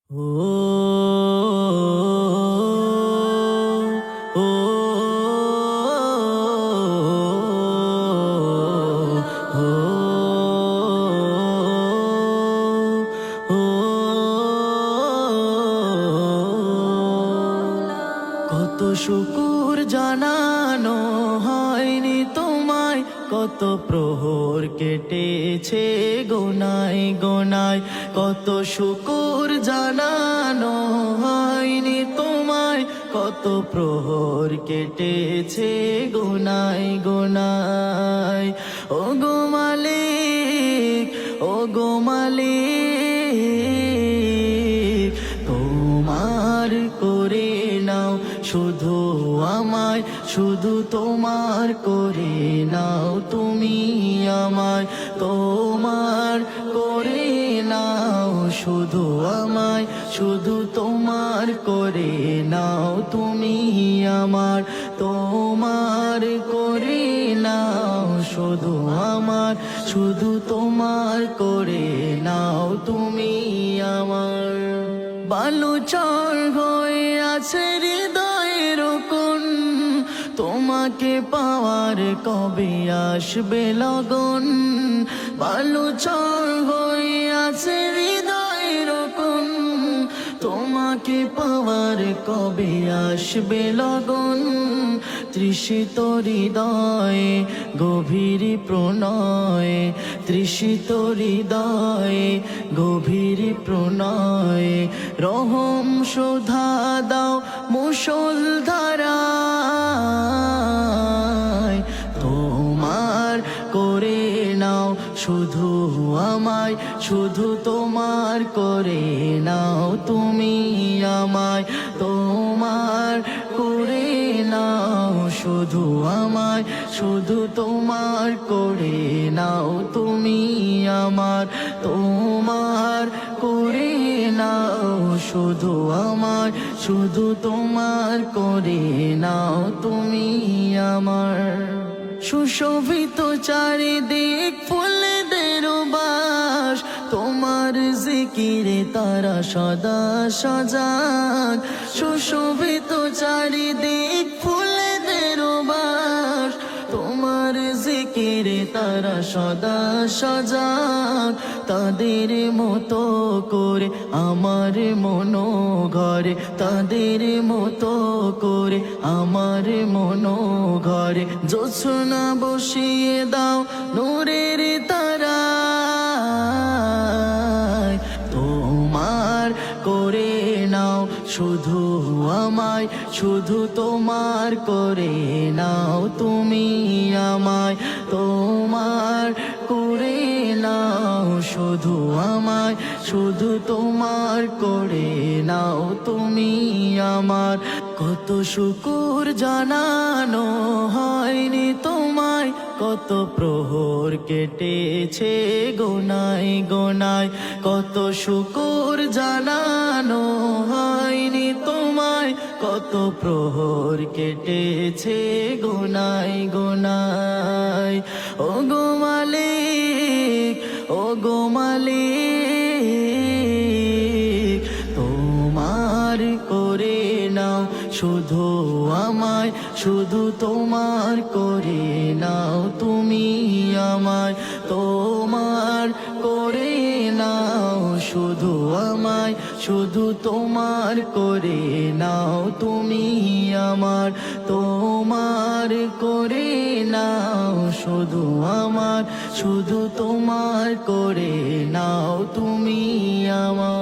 ও ও কত শুকুর জানানো হয়নি তোমায়, কত প্রহর কেটেছে গোনায় গোনায়। কত শুকুর জানানো হয়নি তোমায়, কত প্রহর কেটেছে গোনায় গোনায়। ও গো মালিক, ও গো মালিক, তোমার করে নাও শুধু আমায়, শুধু তোমার করে নাও তুমি আমায়। তোমার করে নাও শুধু আমায়, শুধু তোমার করে নাও তুমি আমার। তোমার করে নাও শুধু আমার, শুধু তোমার করে নাও তুমি আমার। বালু চর হয়ে আছে হৃদয়ের কোণ, তোমাকে পাওয়ার কবে আসবে লগন। বালু চর হয়ে আছে হৃদয়ের কোণ, তোমাকে পাওয়ার কবে আসবে লগন। তৃষিত হৃদয়ে গভীর প্রণয়, তৃষিত হৃদয়ে গভীর প্রণয়। রহম শোধা দাও মুষলধারায়, তোমার করে নাও শুধু আমায়, শুধু তোমার করে নাও তুমি আমায়। তোমার করে নাও শুধু আমায়, শুধু তোমার করে নাও তুমি আমার। তোমার করে নাও শুধু আমায়, শুধু তোমার করে নাও তুমি আমার। সুশোভিত চারিদিক ফুলেদের বাস, তোমার জিকিরে তারা সদা সজাগ। সুশোভিত চারিদিক ফুলেদের বাস, তোমার জিকিরে তারা সদা সজাগ। তাদের মতো করে আমার মনো ঘরে, তাদের মতো করে আমার মনো ঘরে। জোছনা বসিয়ে দাও নূরের তারায়, তোমার করে নাও শুধু আমায়, শুধু তোমার করে নাও তুমি আমায়। তোমার করে নাও শুধু আমায়, শুধু তোমার করে নাও তুমি আমার। কত শুকুর জানানো হয়নি তোমায়, কত প্রহর কেটেছে গোনায় গোনায়। কত শুকুর জানানো হয়নি তোমায়, কত প্রহর কেটেছে গোনায় গোনায়। ও গো মালিক, ও গো মালিক, তোমার করে নাও শুধু আমায়, শুধু তোমার করে নাও তুমি আমায়। তোমার করে নাও শুধু আমায়, শুধু তোমার করে নাও তুমি আমার। তোমার করে নাও শুধু আমার, শুধু তোমার করে নাও তুমি আমার।